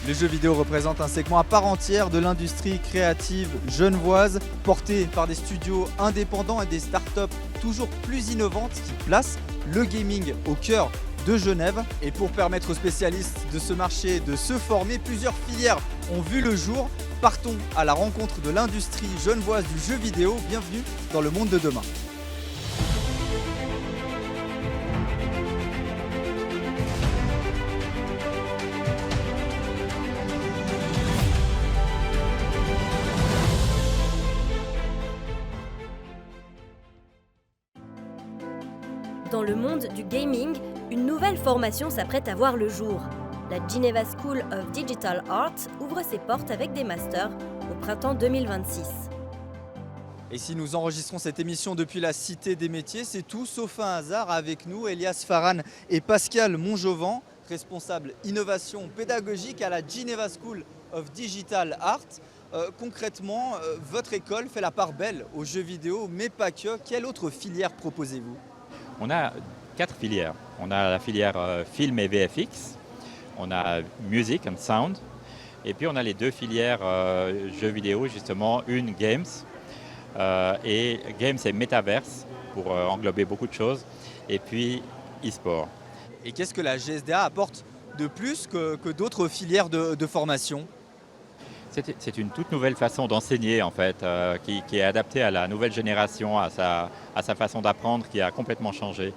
Le jeu vidéo représente un segment à part entière de l'industrie créative genevoise, porté par des studios indépendants et des startups toujours plus innovantes qui placent le gaming au cœur de Genève. Et pour permettre aux spécialistes de ce marché de se former, plusieurs filières ont vu le jour. Partons à la rencontre de l'industrie genevoise du jeu vidéo. Bienvenue dans le monde de demain. Dans le monde du gaming, une nouvelle formation s'apprête à voir le jour. La Geneva School of Digital Art ouvre ses portes avec des masters au printemps 2026. Et si nous enregistrons cette émission depuis la Cité des Métiers, c'est tout sauf un hasard. Avec nous, Elias Farhan et Pascal Monjovan, responsables innovation pédagogique à la Geneva School of Digital Art. Concrètement, votre école fait la part belle aux jeux vidéo, mais pas que. Quelle autre filière proposez-vous ? On a 4 filières. On a la filière film et VFX, on a music and sound, et puis on a les 2 filières jeux vidéo, justement, une games, et games et metaverse, pour englober beaucoup de choses, et puis e-sport. Et qu'est-ce que la GSDA apporte de plus que d'autres filières de formation ? C'est une toute nouvelle façon d'enseigner en fait, qui est adaptée à la nouvelle génération, à sa façon d'apprendre qui a complètement changé.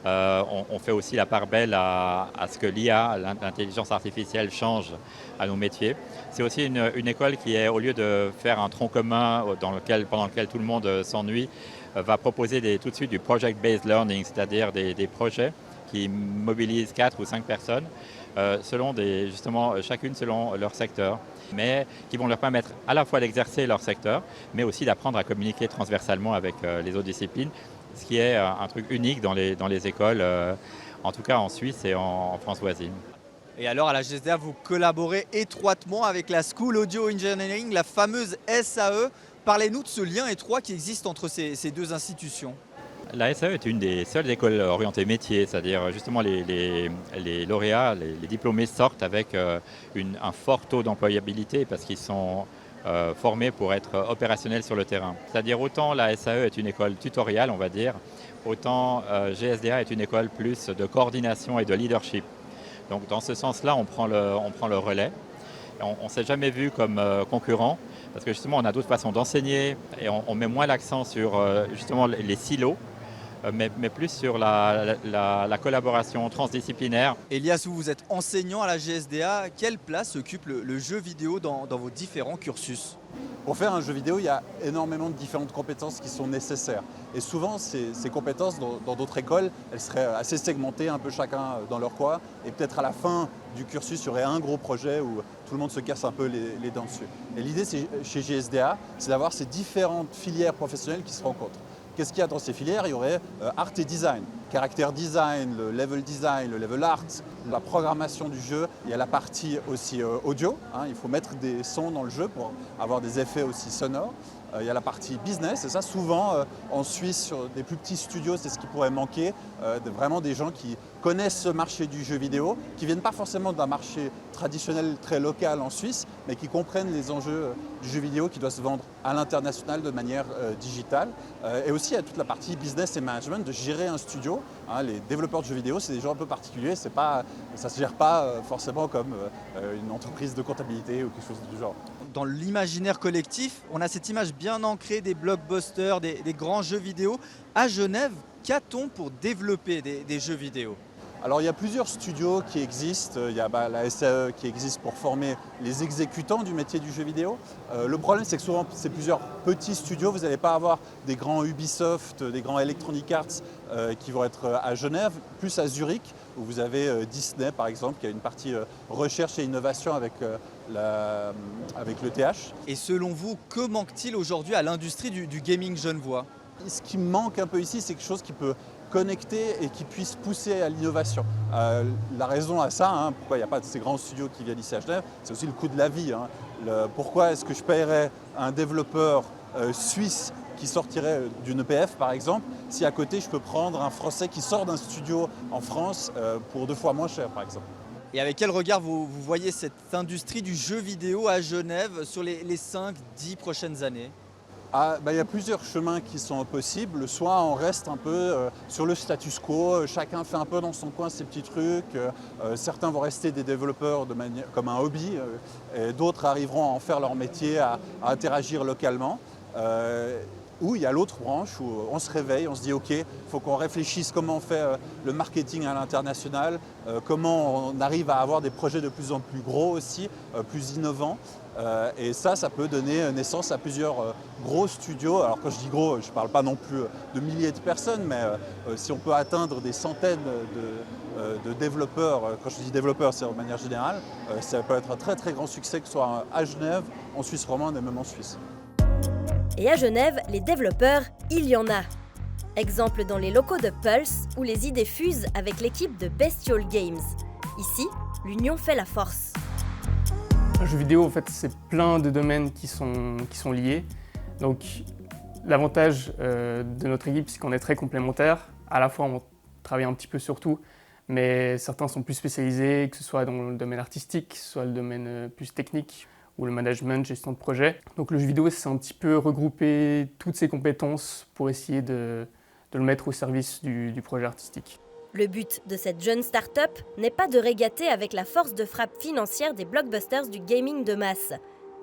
On fait aussi la part belle à ce que l'IA, l'intelligence artificielle, change à nos métiers. C'est aussi une école qui est, au lieu de faire un tronc commun pendant lequel tout le monde s'ennuie, va proposer tout de suite du project-based learning, c'est-à-dire des projets qui mobilisent 4 ou 5 personnes, chacune selon leur secteur, mais qui vont leur permettre à la fois d'exercer leur secteur, mais aussi d'apprendre à communiquer transversalement avec les autres disciplines, ce qui est un truc unique dans les écoles, en tout cas en Suisse et en France voisine. Et alors à la GSDA, vous collaborez étroitement avec la School Audio Engineering, la fameuse SAE. Parlez-nous de ce lien étroit qui existe entre ces deux institutions. La SAE est une des seules écoles orientées métiers, c'est-à-dire justement les lauréats, les diplômés sortent avec un fort taux d'employabilité parce qu'ils sont formés pour être opérationnels sur le terrain. C'est-à-dire autant la SAE est une école tutoriale, on va dire, autant GSDA est une école plus de coordination et de leadership. Donc dans ce sens-là, on prend le relais. On ne s'est jamais vu comme concurrent parce que justement on a d'autres façons d'enseigner et on met moins l'accent sur justement les silos. Mais plus sur la collaboration transdisciplinaire. Elias, vous êtes enseignant à la GSDA. Quelle place occupe le jeu vidéo dans vos différents cursus ? Pour faire un jeu vidéo, il y a énormément de différentes compétences qui sont nécessaires. Et souvent, ces compétences, dans d'autres écoles, elles seraient assez segmentées, un peu chacun dans leur coin. Et peut-être à la fin du cursus, il y aurait un gros projet où tout le monde se casse un peu les dents dessus. Et l'idée, chez GSDA, c'est d'avoir ces différentes filières professionnelles qui se rencontrent. Qu'est-ce qu'il y a dans ces filières ? Il y aurait art et design, caractère design, le level art, la programmation du jeu. Il y a la partie aussi audio, il faut mettre des sons dans le jeu pour avoir des effets aussi sonores. Il y a la partie business, et ça souvent en Suisse, sur des plus petits studios, c'est ce qui pourrait manquer, vraiment des gens qui connaissent ce marché du jeu vidéo, qui ne viennent pas forcément d'un marché traditionnel très local en Suisse, mais qui comprennent les enjeux du jeu vidéo qui doit se vendre à l'international de manière digitale. Et aussi, il y a toute la partie business et management, de gérer un studio. Les développeurs de jeux vidéo, c'est des gens un peu particuliers, ça ne se gère pas forcément comme une entreprise de comptabilité ou quelque chose du genre. Dans l'imaginaire collectif, on a cette image bien ancrée des blockbusters, des grands jeux vidéo. À Genève, qu'a-t-on pour développer des jeux vidéo ? Alors il y a plusieurs studios qui existent, il y a la SAE qui existe pour former les exécutants du métier du jeu vidéo. Le problème c'est que souvent c'est plusieurs petits studios, vous n'allez pas avoir des grands Ubisoft, des grands Electronic Arts qui vont être à Genève, plus à Zurich où vous avez Disney par exemple qui a une partie recherche et innovation avec l'ETH. Et selon vous, que manque-t-il aujourd'hui à l'industrie du gaming genevois ? Ce qui manque un peu ici, c'est quelque chose qui peut connecter et qui puisse pousser à l'innovation. La raison à ça, pourquoi il n'y a pas de ces grands studios qui viennent ici à Genève, c'est aussi le coût de la vie. Pourquoi est-ce que je paierais un développeur suisse qui sortirait d'une EPF par exemple, si à côté je peux prendre un Français qui sort d'un studio en France pour 2 fois moins cher par exemple. Et avec quel regard vous voyez cette industrie du jeu vidéo à Genève sur les 5-10 prochaines années? Il y a plusieurs chemins qui sont possibles. Soit on reste un peu sur le status quo, chacun fait un peu dans son coin ses petits trucs. Certains vont rester des développeurs comme un hobby, et d'autres arriveront à en faire leur métier, à interagir localement. Ou il y a l'autre branche où on se réveille, on se dit ok, il faut qu'on réfléchisse comment on fait le marketing à l'international, comment on arrive à avoir des projets de plus en plus gros aussi, plus innovants. Et ça peut donner naissance à plusieurs gros studios. Alors quand je dis gros, je ne parle pas non plus de milliers de personnes, mais si on peut atteindre des centaines de développeurs, quand je dis développeurs, c'est de manière générale, ça peut être un très très grand succès, que ce soit à Genève, en Suisse romande et même en Suisse. Et à Genève, les développeurs, il y en a. Exemple dans les locaux de Pulse, où les idées fusent avec l'équipe de Bestial Games. Ici, l'union fait la force. Un jeu vidéo, en fait, c'est plein de domaines qui sont liés. Donc, l'avantage de notre équipe, c'est qu'on est très complémentaires. À la fois, on travaille un petit peu sur tout, mais certains sont plus spécialisés, que ce soit dans le domaine artistique, que ce soit le domaine plus technique, ou le management, gestion de projet. Donc le jeu vidéo, c'est un petit peu regrouper toutes ces compétences pour essayer de le mettre au service du projet artistique. Le but de cette jeune start-up n'est pas de régater avec la force de frappe financière des blockbusters du gaming de masse,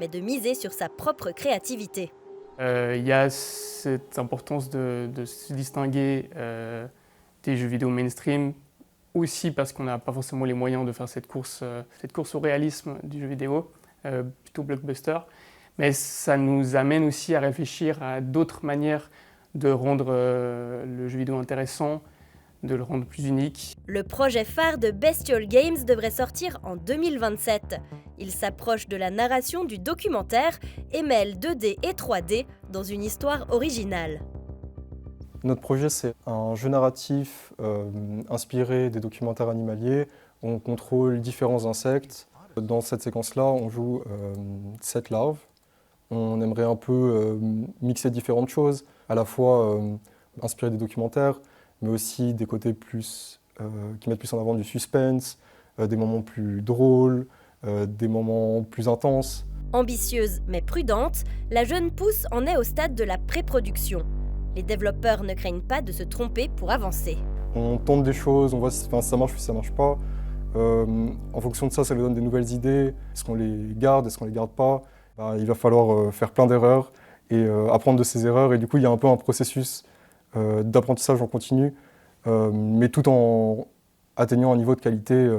mais de miser sur sa propre créativité. Il y a cette importance de se distinguer des jeux vidéo mainstream, aussi parce qu'on n'a pas forcément les moyens de faire cette course au réalisme du jeu vidéo, plutôt blockbuster. Mais ça nous amène aussi à réfléchir à d'autres manières de rendre le jeu vidéo intéressant, de le rendre plus unique. Le projet phare de Bestial Games devrait sortir en 2027. Il s'approche de la narration du documentaire et mêle 2D et 3D dans une histoire originale. Notre projet, c'est un jeu narratif inspiré des documentaires animaliers. On contrôle différents insectes. Dans cette séquence-là, on joue 7 larves. On aimerait un peu mixer différentes choses, à la fois inspiré des documentaires, mais aussi des côtés qui mettent plus en avant du suspense, des moments plus drôles, des moments plus intenses. Ambitieuse mais prudente, la jeune pousse en est au stade de la pré-production. Les développeurs ne craignent pas de se tromper pour avancer. On tente des choses, on voit si ça marche ou si ça marche pas. En fonction de ça, ça nous donne des nouvelles idées. Est-ce qu'on les garde, est-ce qu'on les garde pas? Il va falloir faire plein d'erreurs et apprendre de ces erreurs. Et du coup, il y a un peu un processus d'apprentissage en continu, mais tout en atteignant un niveau de qualité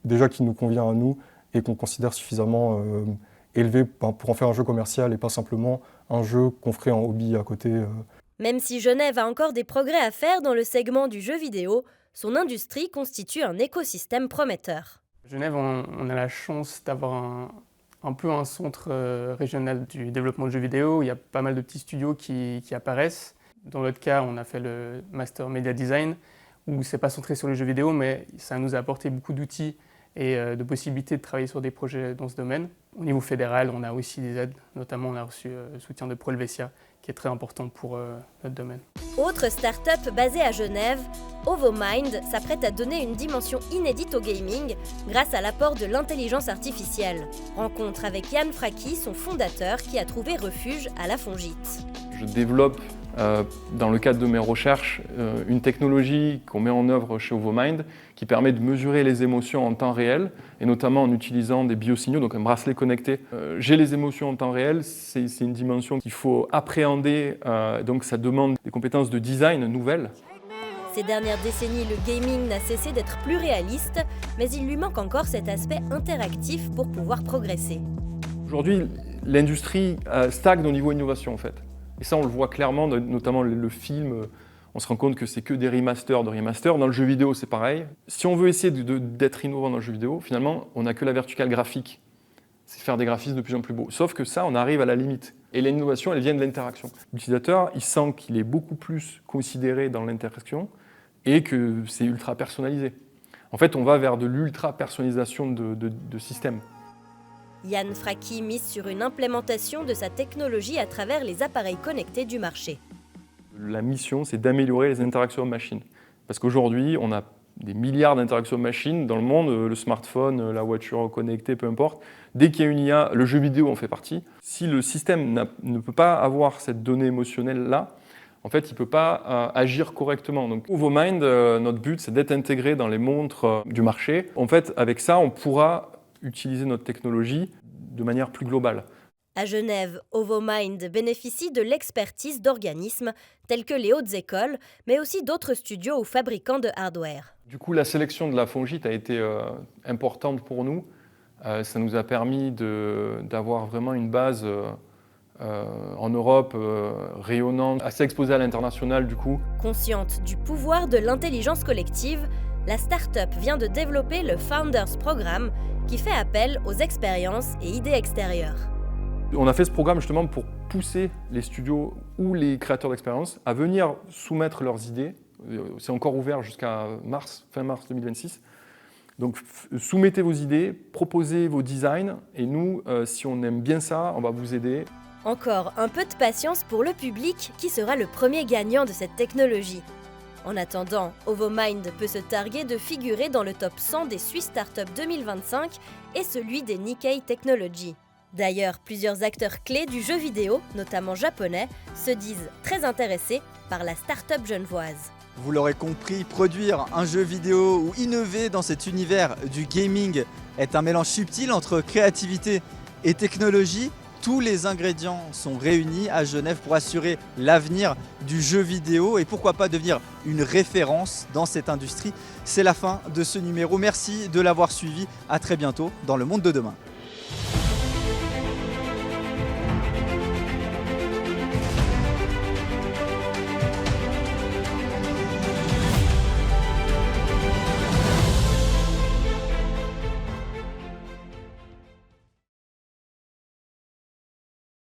déjà qui nous convient à nous et qu'on considère suffisamment élevé pour en faire un jeu commercial et pas simplement un jeu qu'on ferait en hobby à côté. Même si Genève a encore des progrès à faire dans le segment du jeu vidéo, son industrie constitue un écosystème prometteur. Genève, on a la chance d'avoir un peu un centre régional du développement de jeux vidéo. Il y a pas mal de petits studios qui apparaissent. Dans notre cas, on a fait le Master Media Design, où c'est pas centré sur les jeux vidéo, mais ça nous a apporté beaucoup d'outils et de possibilités de travailler sur des projets dans ce domaine. Au niveau fédéral, on a aussi des aides. Notamment, on a reçu le soutien de Pro Helvetia, qui est très important pour notre domaine. Autre start-up basée à Genève, OvoMind s'apprête à donner une dimension inédite au gaming grâce à l'apport de l'intelligence artificielle. Rencontre avec Yann Fracki, son fondateur, qui a trouvé refuge à la Fongite. Je développe dans le cadre de mes recherches, une technologie qu'on met en œuvre chez OvoMind qui permet de mesurer les émotions en temps réel, et notamment en utilisant des biosignaux, donc un bracelet connecté. J'ai les émotions en temps réel, c'est une dimension qu'il faut appréhender, donc ça demande des compétences de design nouvelles. Ces dernières décennies, le gaming n'a cessé d'être plus réaliste, mais il lui manque encore cet aspect interactif pour pouvoir progresser. Aujourd'hui, l'industrie stagne au niveau innovation en fait. Et ça, on le voit clairement, notamment le film, on se rend compte que c'est que des remasters de remasters. Dans le jeu vidéo, c'est pareil. Si on veut essayer d'être innovant dans le jeu vidéo, finalement, on n'a que la verticale graphique. C'est faire des graphismes de plus en plus beaux. Sauf que ça, on arrive à la limite. Et l'innovation, elle vient de l'interaction. L'utilisateur, il sent qu'il est beaucoup plus considéré dans l'interaction et que c'est ultra personnalisé. En fait, on va vers de l'ultra personnalisation de systèmes. Yann Fracki mise sur une implémentation de sa technologie à travers les appareils connectés du marché. La mission, c'est d'améliorer les interactions machines. Parce qu'aujourd'hui, on a des milliards d'interactions machines dans le monde, le smartphone, la voiture connectée, peu importe. Dès qu'il y a une IA, le jeu vidéo en fait partie. Si le système ne peut pas avoir cette donnée émotionnelle-là, en fait, il ne peut pas agir correctement. Donc, OvoMind, notre but, c'est d'être intégré dans les montres du marché. En fait, avec ça, on pourra utiliser notre technologie de manière plus globale. À Genève, OvoMind bénéficie de l'expertise d'organismes tels que les hautes écoles, mais aussi d'autres studios ou fabricants de hardware. Du coup, la sélection de la Fongite a été importante pour nous. Ça nous a permis d'avoir vraiment une base en Europe rayonnante, assez exposée à l'international du coup. Consciente du pouvoir de l'intelligence collective, la start-up vient de développer le Founders Programme qui fait appel aux expériences et idées extérieures. On a fait ce programme justement pour pousser les studios ou les créateurs d'expériences à venir soumettre leurs idées. C'est encore ouvert jusqu'à fin mars 2026. Donc soumettez vos idées, proposez vos designs et nous, si on aime bien ça, on va vous aider. Encore un peu de patience pour le public qui sera le premier gagnant de cette technologie. En attendant, OvoMind peut se targuer de figurer dans le top 100 des Swiss Startups 2025 et celui des Nikkei Technology. D'ailleurs, plusieurs acteurs clés du jeu vidéo, notamment japonais, se disent très intéressés par la start-up genevoise. Vous l'aurez compris, produire un jeu vidéo ou innover dans cet univers du gaming est un mélange subtil entre créativité et technologie. Tous les ingrédients sont réunis à Genève pour assurer l'avenir du jeu vidéo et pourquoi pas devenir une référence dans cette industrie. C'est la fin de ce numéro. Merci de l'avoir suivi. À très bientôt dans le monde de demain.